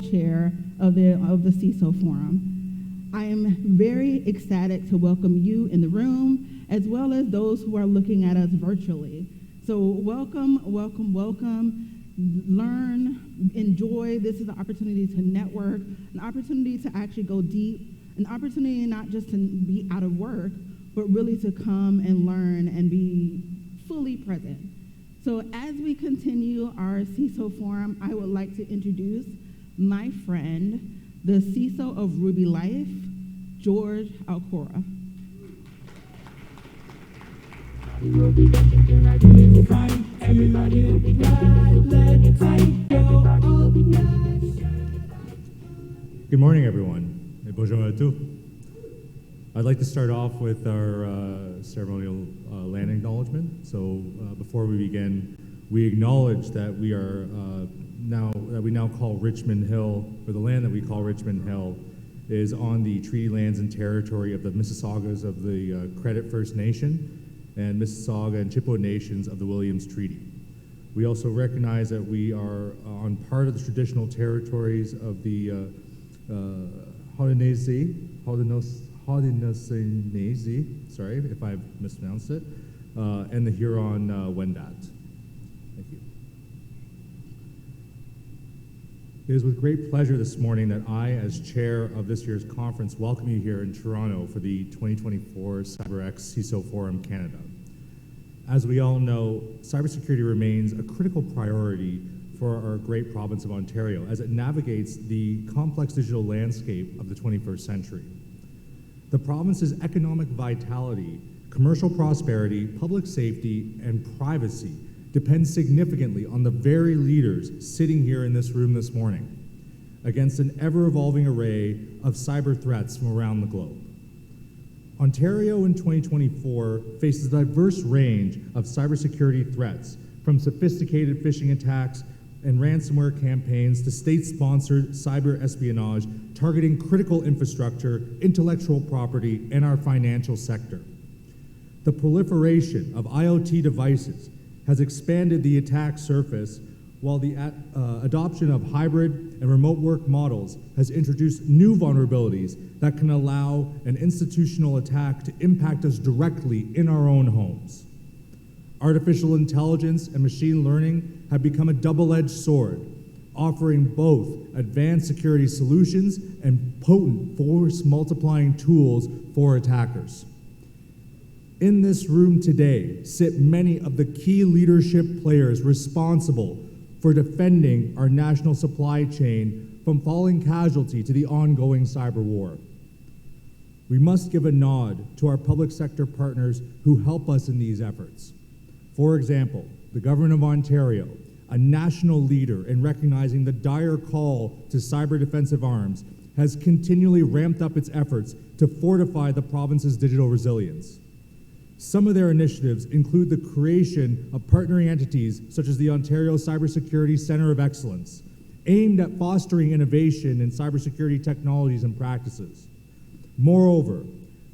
chair of the CISO Forum. I am very ecstatic to welcome you in the room, as well as those who are looking at us virtually. So welcome, welcome, welcome. Learn, enjoy. This is an opportunity to network, an opportunity to actually go deep, an opportunity not just to be out of work, but really to come and learn and be fully present. So as we continue our CISO Forum, I would like to introduce my friend, the CISO of Ruby Life, George Al-Koura. Good morning, everyone. Bonjour à tous. I'd like to start off with our ceremonial land acknowledgement. So before we begin, we acknowledge that we now call Richmond Hill, or the land that we call Richmond Hill, is on the treaty lands and territory of the Mississaugas of the Credit First Nation and Mississauga and Chippewa Nations of the Williams Treaty. We also recognize that we are on part of the traditional territories of the Haudenosaunee, sorry if I've mispronounced it, and the Huron-Wendat. Thank you. It is with great pleasure this morning that I, as chair of this year's conference, welcome you here in Toronto for the 2024 CyberX CISO Forum Canada. As we all know, cybersecurity remains a critical priority for our great province of Ontario as it navigates the complex digital landscape of the 21st century. The province's economic vitality, commercial prosperity, public safety, and privacy depends significantly on the very leaders sitting here in this room this morning against an ever-evolving array of cyber threats from around the globe. Ontario in 2024 faces a diverse range of cybersecurity threats, from sophisticated phishing attacks and ransomware campaigns to state-sponsored cyber espionage targeting critical infrastructure, intellectual property, and our financial sector. The proliferation of IoT devices has expanded the attack surface, while the adoption of hybrid and remote work models has introduced new vulnerabilities that can allow an institutional attack to impact us directly in our own homes. Artificial intelligence and machine learning have become a double-edged sword, offering both advanced security solutions and potent force-multiplying tools for attackers. In this room today sit many of the key leadership players responsible for defending our national supply chain from falling casualty to the ongoing cyber war. We must give a nod to our public sector partners who help us in these efforts. For example, the Government of Ontario, a national leader in recognizing the dire call to cyber defensive arms, has continually ramped up its efforts to fortify the province's digital resilience. Some of their initiatives include the creation of partnering entities such as the Ontario Cybersecurity Centre of Excellence, aimed at fostering innovation in cybersecurity technologies and practices. Moreover,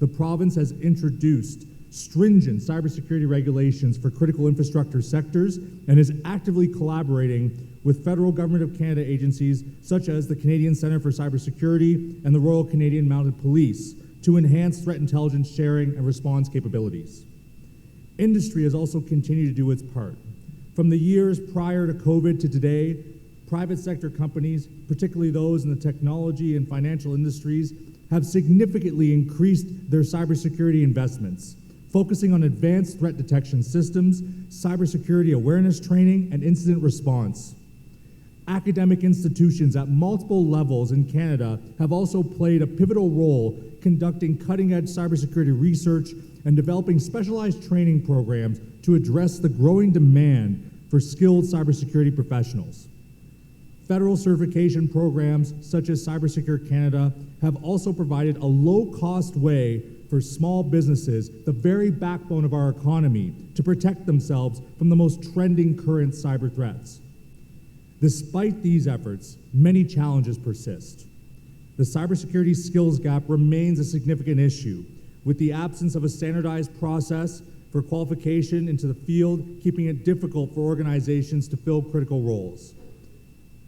the province has introduced stringent cybersecurity regulations for critical infrastructure sectors and is actively collaborating with federal Government of Canada agencies such as the Canadian Centre for Cybersecurity and the Royal Canadian Mounted Police to enhance threat intelligence sharing and response capabilities. Industry has also continued to do its part. From the years prior to COVID to today, private sector companies, particularly those in the technology and financial industries, have significantly increased their cybersecurity investments, focusing on advanced threat detection systems, cybersecurity awareness training, and incident response. Academic institutions at multiple levels in Canada have also played a pivotal role conducting cutting-edge cybersecurity research and developing specialized training programs to address the growing demand for skilled cybersecurity professionals. Federal certification programs such as CyberSecure Canada have also provided a low-cost way for small businesses, the very backbone of our economy, to protect themselves from the most trending current cyber threats. Despite these efforts, many challenges persist. The cybersecurity skills gap remains a significant issue, with the absence of a standardized process for qualification into the field, keeping it difficult for organizations to fill critical roles.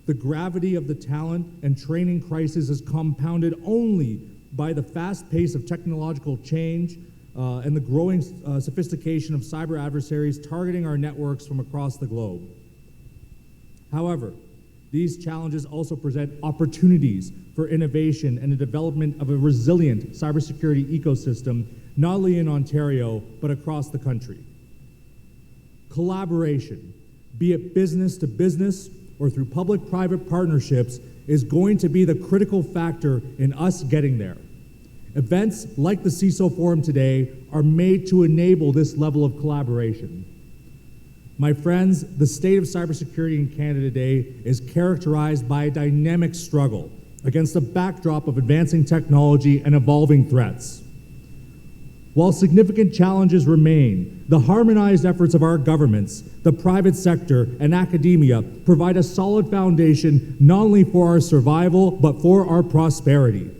The gravity of the talent and training crisis is compounded only by the fast pace of technological change and the growing sophistication of cyber adversaries targeting our networks from across the globe. However, these challenges also present opportunities for innovation and the development of a resilient cybersecurity ecosystem, not only in Ontario, but across the country. Collaboration, be it business to business or through public-private partnerships, is going to be the critical factor in us getting there. Events like the CISO Forum today are made to enable this level of collaboration. My friends, the state of cybersecurity in Canada today is characterized by a dynamic struggle against a backdrop of advancing technology and evolving threats. While significant challenges remain, the harmonized efforts of our governments, the private sector, and academia provide a solid foundation not only for our survival, but for our prosperity.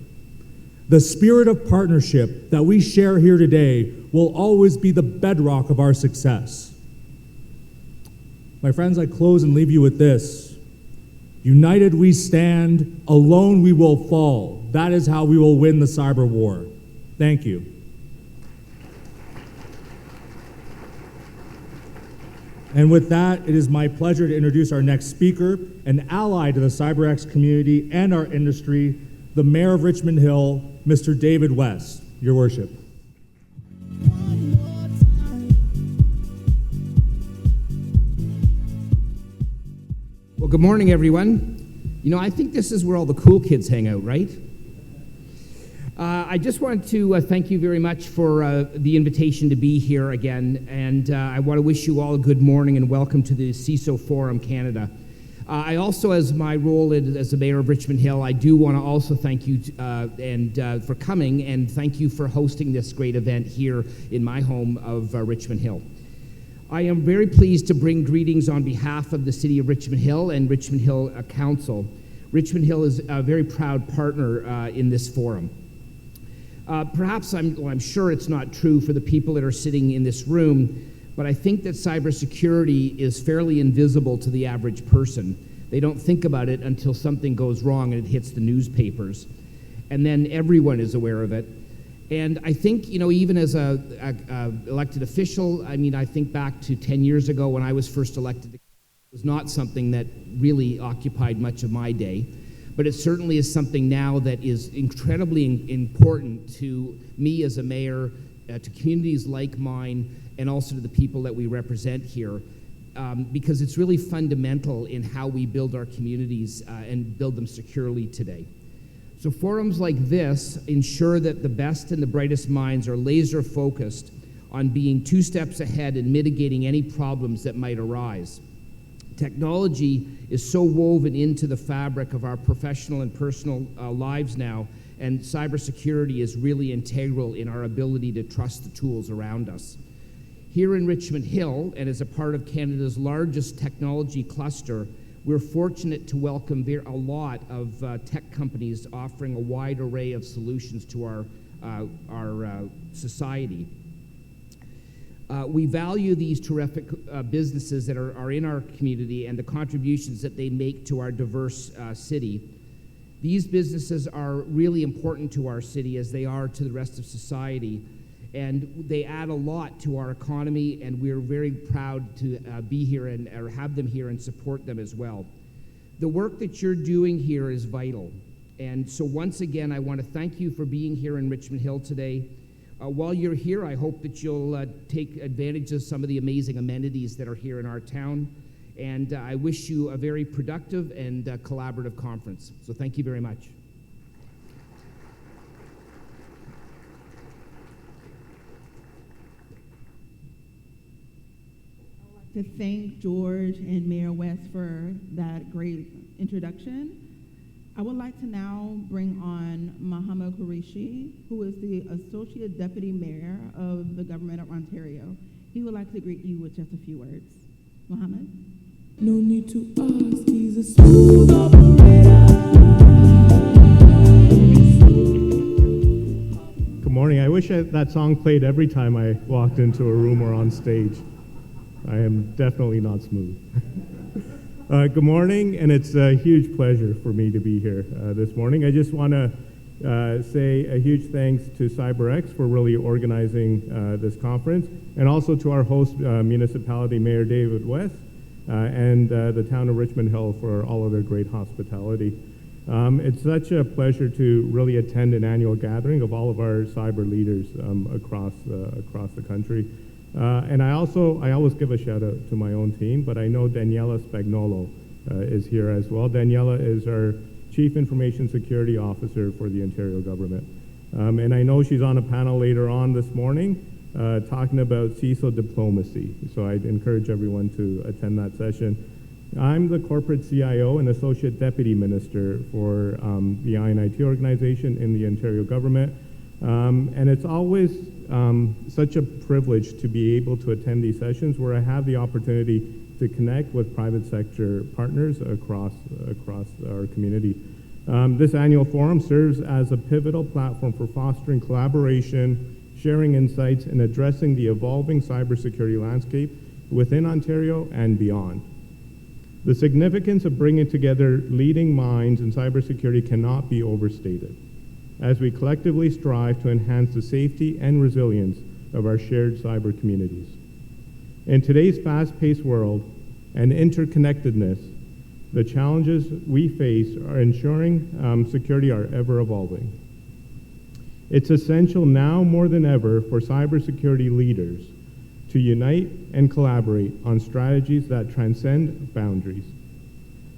The spirit of partnership that we share here today will always be the bedrock of our success. My friends, I close and leave you with this. United we stand, alone we will fall. That is how we will win the cyber war. Thank you. And with that, it is my pleasure to introduce our next speaker, an ally to the CyberX community and our industry, the Mayor of Richmond Hill, Mr. David West. Your Worship. Well, good morning, everyone. You know, I think this is where all the cool kids hang out, right? I just want to thank you very much for the invitation to be here again, and I want to wish you all a good morning and welcome to the CISO Forum Canada. I also, as my role as the Mayor of Richmond Hill, I do want to also thank you for coming, and thank you for hosting this great event here in my home of Richmond Hill. I am very pleased to bring greetings on behalf of the City of Richmond Hill and Richmond Hill Council. Richmond Hill is a very proud partner in this forum. Perhaps I'm sure it's not true for the people that are sitting in this room, but I think that cybersecurity is fairly invisible to the average person. They don't think about it until something goes wrong and it hits the newspapers. And then everyone is aware of it. And I think, you know, even as a elected official, I mean, I think back to 10 years ago when I was first elected, it was not something that really occupied much of my day. But it certainly is something now that is incredibly important to me as a mayor, to communities like mine, and also to the people that we represent here, because it's really fundamental in how we build our communities and build them securely today. So forums like this ensure that the best and the brightest minds are laser focused on being 2 steps ahead and mitigating any problems that might arise. Technology is so woven into the fabric of our professional and personal lives now, and cybersecurity is really integral in our ability to trust the tools around us. Here in Richmond Hill, and as a part of Canada's largest technology cluster, we're fortunate to welcome a lot of tech companies offering a wide array of solutions to our society. We value these terrific businesses that are in our community and the contributions that they make to our diverse city. These businesses are really important to our city as they are to the rest of society, and they add a lot to our economy, and we're very proud to be here or have them here and support them as well. The work that you're doing here is vital, and so once again, I want to thank you for being here in Richmond Hill today. While you're here, I hope that you'll take advantage of some of the amazing amenities that are here in our town, and I wish you a very productive and collaborative conference. So thank you very much. To thank George and Mayor West for that great introduction. I would like to now bring on Mohammad Qureshi, who is the Associate Deputy Mayor of the Government of Ontario. He would like to greet you with just a few words. Mohammad? No need to ask, he's a smooth operator. Good morning. I wish that song played every time I walked into a room or on stage. I am definitely not smooth. Good morning, and it's a huge pleasure for me to be here this morning. I just want to say a huge thanks to CyberX for really organizing this conference, and also to our host municipality, Mayor David West, and the town of Richmond Hill for all of their great hospitality. It's such a pleasure to really attend an annual gathering of all of our cyber leaders across the country. And I always give a shout out to my own team, but I know Daniela Spagnolo is here as well. Daniela is our Chief Information Security Officer for the Ontario government. And I know she's on a panel later on this morning talking about CISO diplomacy. So I'd encourage everyone to attend that session. I'm the Corporate CIO and Associate Deputy Minister for the INIT organization in the Ontario government. And it's always such a privilege to be able to attend these sessions where I have the opportunity to connect with private sector partners across our community. This annual forum serves as a pivotal platform for fostering collaboration, sharing insights, and addressing the evolving cybersecurity landscape within Ontario and beyond. The significance of bringing together leading minds in cybersecurity cannot be overstated, as we collectively strive to enhance the safety and resilience of our shared cyber communities. In today's fast-paced world and interconnectedness, the challenges we face are ensuring security are ever evolving. It's essential now more than ever for cybersecurity leaders to unite and collaborate on strategies that transcend boundaries.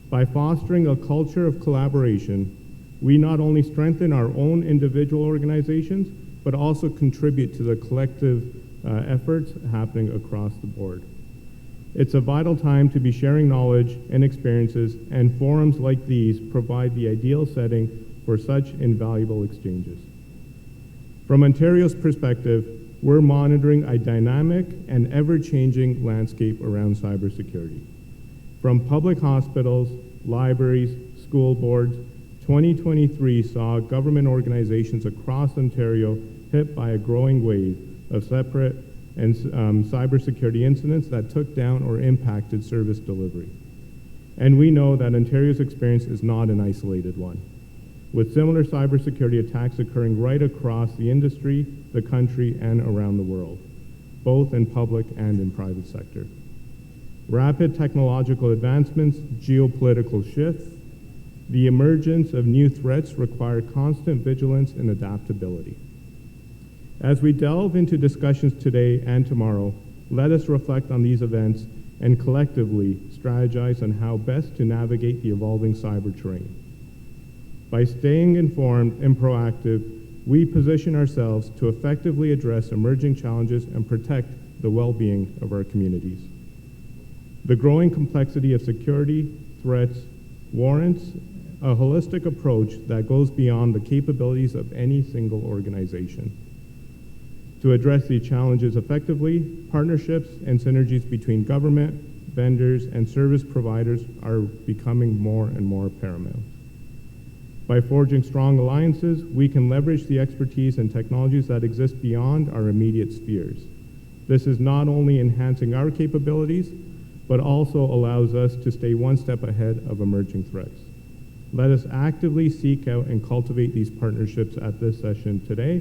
By fostering a culture of collaboration, we not only strengthen our own individual organizations, but also contribute to the collective efforts happening across the board. It's a vital time to be sharing knowledge and experiences, and forums like these provide the ideal setting for such invaluable exchanges. From Ontario's perspective, we're monitoring a dynamic and ever-changing landscape around cybersecurity. From public hospitals, libraries, school boards, 2023 saw government organizations across Ontario hit by a growing wave of separate and cybersecurity incidents that took down or impacted service delivery. And we know that Ontario's experience is not an isolated one, with similar cybersecurity attacks occurring right across the industry, the country, and around the world, both in public and in private sector. Rapid technological advancements, geopolitical shifts, the emergence of new threats require constant vigilance and adaptability. As we delve into discussions today and tomorrow, let us reflect on these events and collectively strategize on how best to navigate the evolving cyber terrain. By staying informed and proactive, we position ourselves to effectively address emerging challenges and protect the well-being of our communities. The growing complexity of security threats warrants a holistic approach that goes beyond the capabilities of any single organization. To address these challenges effectively, partnerships and synergies between government, vendors, and service providers are becoming more and more paramount. By forging strong alliances, we can leverage the expertise and technologies that exist beyond our immediate spheres. This is not only enhancing our capabilities, but also allows us to stay one step ahead of emerging threats. Let us actively seek out and cultivate these partnerships at this session today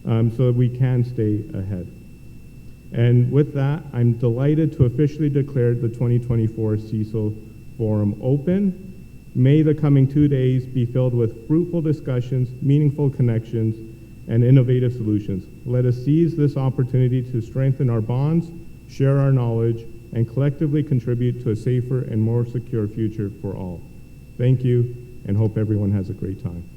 so that we can stay ahead. And with that, I'm delighted to officially declare the 2024 CISO Forum open. May the coming 2 days be filled with fruitful discussions, meaningful connections, and innovative solutions. Let us seize this opportunity to strengthen our bonds, share our knowledge, and collectively contribute to a safer and more secure future for all. Thank you, and hope everyone has a great time.